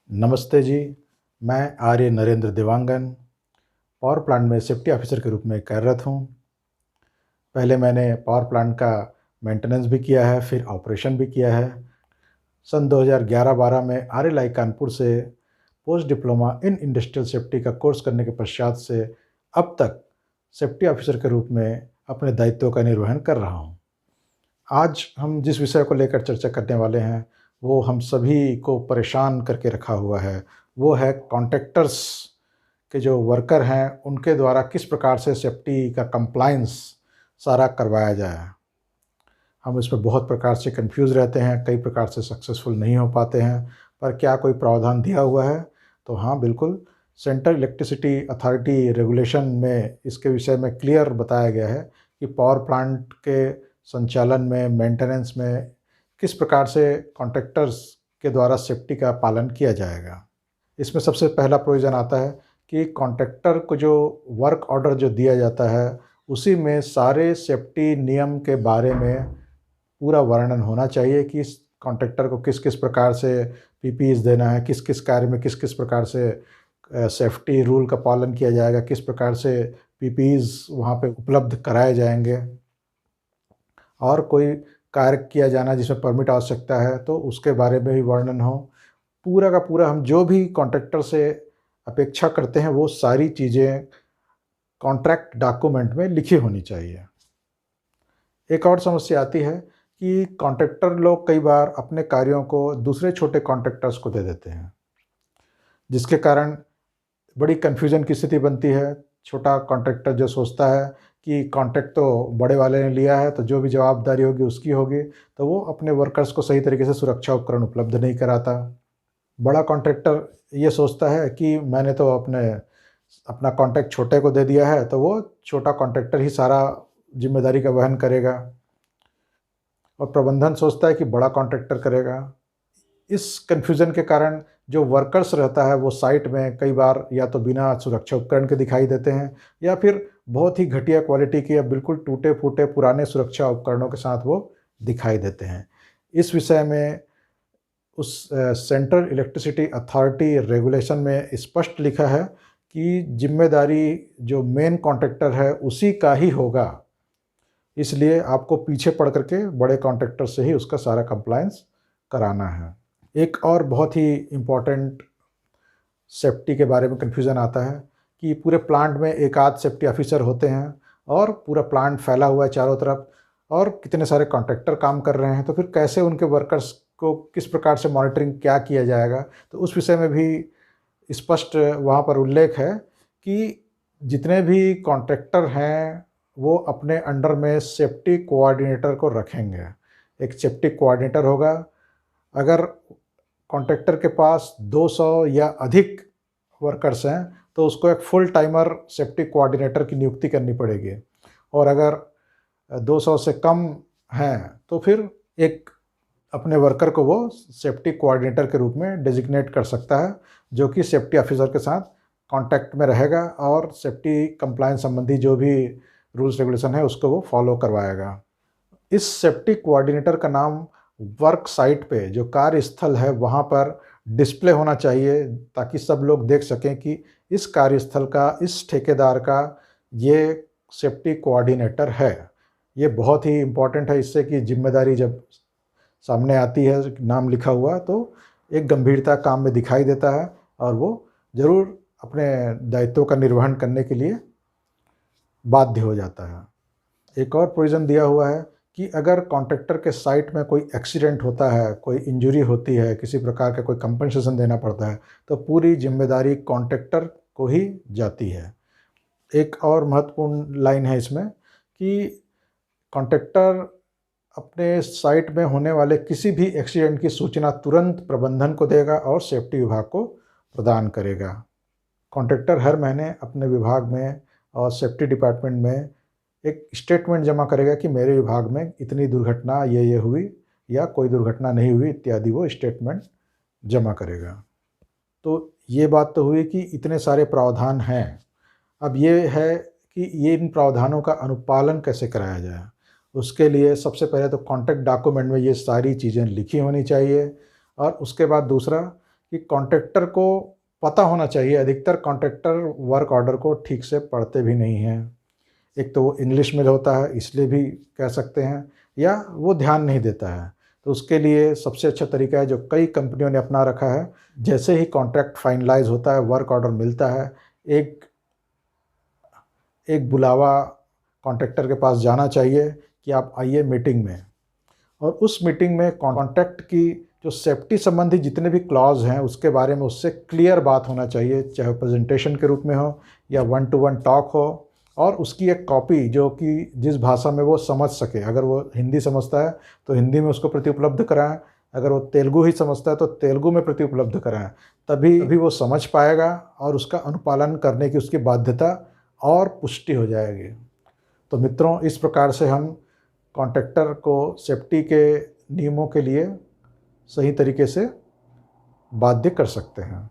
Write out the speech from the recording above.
नमस्ते जी, मैं आर्य Narendra Dewangan, power plant में सेफ्टी ऑफ़िसर के रूप में कार्यरत हूँ। पहले मैंने पावर प्लांट का मेंटेनेंस भी किया है, फिर ऑपरेशन भी किया है। सन 2011-12 में आरएलआई कानपुर से post diploma in industrial safety का कोर्स करने के पश्चात से अब तक सेफ्टी ऑफ़िसर के रूप में अपने दायित्वों का निर्वहन कर रहा हूँ। आज हम जिस विषय को लेकर चर्चा करने वाले हैं, वो हम सभी को परेशान करके रखा हुआ है। वो है कॉन्ट्रैक्टर्स के जो वर्कर हैं, उनके द्वारा किस प्रकार से सेफ्टी का कंप्लायंस सारा करवाया जाए। हम इसमें बहुत प्रकार से कन्फ्यूज़ रहते हैं, कई प्रकार से सक्सेसफुल नहीं हो पाते हैं, पर क्या कोई प्रावधान दिया हुआ है? तो हाँ, बिल्कुल। सेंट्रल इलेक्ट्रिसिटी अथॉरिटी रेगुलेशन में इसके विषय में क्लियर बताया गया है कि पावर प्लांट के संचालन में, मेंटेनेंस में किस प्रकार से कॉन्ट्रैक्टर्स के द्वारा सेफ्टी का पालन किया जाएगा। इसमें सबसे पहला प्रोविज़न आता है कि कॉन्ट्रैक्टर को जो वर्क ऑर्डर जो दिया जाता है, उसी में सारे सेफ्टी नियम के बारे में पूरा वर्णन होना चाहिए कि इस कॉन्ट्रैक्टर को किस-किस प्रकार से पीपीईज़ देना है, किस-किस कार्य में किस-किस प्रकार से सेफ्टी रूल का पालन किया जाएगा, किस प्रकार से पीपीईज़ वहाँ पे उपलब्ध कराए जाएँगे। और कोई कार्य किया जाना जिसमें परमिट आवश्यकता है, तो उसके बारे में भी वर्णन हो। पूरा का पूरा हम जो भी कॉन्ट्रैक्टर से अपेक्षा करते हैं, वो सारी चीज़ें कॉन्ट्रैक्ट डॉक्यूमेंट में लिखी होनी चाहिए। एक और समस्या आती है कि कॉन्ट्रैक्टर लोग कई बार अपने कार्यों को दूसरे छोटे कॉन्ट्रैक्टर्स को दे देते हैं, जिसके कारण बड़ी कन्फ्यूज़न की स्थिति बनती है। छोटा कॉन्ट्रैक्टर जो सोचता है कि कॉन्ट्रैक्ट तो बड़े वाले ने लिया है, तो जो भी जवाबदारी होगी उसकी होगी, तो वो अपने वर्कर्स को सही तरीके से सुरक्षा उपकरण उपलब्ध नहीं कराता। बड़ा कॉन्ट्रैक्टर ये सोचता है कि मैंने तो अपना कॉन्ट्रैक्ट छोटे को दे दिया है, तो वो छोटा कॉन्ट्रैक्टर ही सारा जिम्मेदारी का वहन करेगा, और प्रबंधन सोचता है कि बड़ा कॉन्ट्रैक्टर करेगा। इस कन्फ्यूज़न के कारण जो वर्कर्स रहता है, वो साइट में कई बार या तो बिना सुरक्षा उपकरण के दिखाई देते हैं, या फिर बहुत ही घटिया क्वालिटी के या बिल्कुल टूटे-फूटे पुराने सुरक्षा उपकरणों के साथ वो दिखाई देते हैं। इस विषय में उस सेंट्रल इलेक्ट्रिसिटी अथॉरिटी रेगुलेशन में स्पष्ट लिखा है कि जिम्मेदारी जो मेन कॉन्ट्रैक्टर है उसी का ही होगा। इसलिए आपको पीछे पड़ करके बड़े कॉन्ट्रैक्टर से ही उसका सारा कंप्लायंस कराना है। एक और बहुत ही इम्पोर्टेंट सेफ्टी के बारे में कन्फ्यूज़न आता है कि पूरे प्लांट में एक आध सेफ्टी ऑफिसर होते हैं और पूरा प्लांट फैला हुआ है चारों तरफ, और कितने सारे कॉन्ट्रैक्टर काम कर रहे हैं, तो फिर कैसे उनके वर्कर्स को किस प्रकार से मॉनिटरिंग क्या किया जाएगा। तो उस विषय में भी स्पष्ट वहाँ पर उल्लेख है कि जितने भी कॉन्ट्रैक्टर हैं, वो अपने अंडर में सेफ्टी कोऑर्डिनेटर को रखेंगे। एक सेफ्टी कोऑर्डिनेटर होगा। अगर कॉन्ट्रैक्टर के पास 200 या अधिक वर्कर्स हैं, तो उसको एक फुल टाइमर सेफ्टी कोऑर्डिनेटर की नियुक्ति करनी पड़ेगी, और अगर 200 से कम हैं, तो फिर एक अपने वर्कर को वो सेफ्टी कोऑर्डिनेटर के रूप में डेजिग्नेट कर सकता है, जो कि सेफ्टी ऑफिसर के साथ कांटेक्ट में रहेगा और सेफ्टी कंप्लायंस संबंधी जो भी रूल्स रेगुलेशन है उसको वो फॉलो करवाएगा। इस सेफ्टी कोऑर्डिनेटर का नाम वर्क साइट पे, जो कार्यस्थल है, वहाँ पर डिस्प्ले होना चाहिए, ताकि सब लोग देख सकें कि इस कार्यस्थल का, इस ठेकेदार का ये सेफ्टी कोऑर्डिनेटर है। ये बहुत ही इम्पोर्टेंट है, इससे कि जिम्मेदारी जब सामने आती है नाम लिखा हुआ, तो एक गंभीरता काम में दिखाई देता है, और वो ज़रूर अपने दायित्वों का निर्वहन करने के लिए बाध्य हो जाता है। एक और प्रोविज़न दिया हुआ है कि अगर कॉन्ट्रैक्टर के साइट में कोई एक्सीडेंट होता है, कोई इंजरी होती है, किसी प्रकार का कोई कंपनसेशन देना पड़ता है, तो पूरी जिम्मेदारी कॉन्ट्रैक्टर को ही जाती है। एक और महत्वपूर्ण लाइन है इसमें कि कॉन्ट्रैक्टर अपने साइट में होने वाले किसी भी एक्सीडेंट की सूचना तुरंत प्रबंधन को देगा और सेफ्टी विभाग को प्रदान करेगा। कॉन्ट्रैक्टर हर महीने अपने विभाग में और सेफ्टी डिपार्टमेंट में एक स्टेटमेंट जमा करेगा कि मेरे विभाग में इतनी दुर्घटना ये हुई, या कोई दुर्घटना नहीं हुई इत्यादि, वो स्टेटमेंट जमा करेगा। तो ये बात तो हुई कि इतने सारे प्रावधान हैं। अब ये है कि ये इन प्रावधानों का अनुपालन कैसे कराया जाए। उसके लिए सबसे पहले तो कॉन्ट्रैक्ट डॉक्यूमेंट में ये सारी चीज़ें लिखी होनी चाहिए, और उसके बाद दूसरा कि कॉन्ट्रैक्टर को पता होना चाहिए। अधिकतर कॉन्ट्रैक्टर वर्क ऑर्डर को ठीक से पढ़ते भी नहीं हैं। एक तो वो इंग्लिश में होता है इसलिए भी कह सकते हैं, या वो ध्यान नहीं देता है। तो उसके लिए सबसे अच्छा तरीका है जो कई कंपनियों ने अपना रखा है, जैसे ही कॉन्ट्रैक्ट फाइनलाइज होता है, वर्क ऑर्डर मिलता है, एक एक बुलावा कॉन्ट्रैक्टर के पास जाना चाहिए कि आप आइए मीटिंग में। और उस मीटिंग में कॉन्ट्रैक्ट की जो सेफ्टी संबंधी जितने भी क्लॉज हैं उसके बारे में उससे क्लियर बात होना चाहिए, चाहे प्रेजेंटेशन के रूप में हो या वन टू वन टॉक हो, और उसकी एक कॉपी जो कि जिस भाषा में वो समझ सके। अगर वो हिंदी समझता है तो हिंदी में उसको प्रति उपलब्ध कराएं, अगर वो तेलुगु ही समझता है तो तेलुगु में प्रति उपलब्ध कराएं। तभी वो समझ पाएगा और उसका अनुपालन करने की उसकी बाध्यता और पुष्टि हो जाएगी। तो मित्रों, इस प्रकार से हम कॉन्ट्रैक्टर को सेफ्टी के नियमों के लिए सही तरीके से बाध्य कर सकते हैं।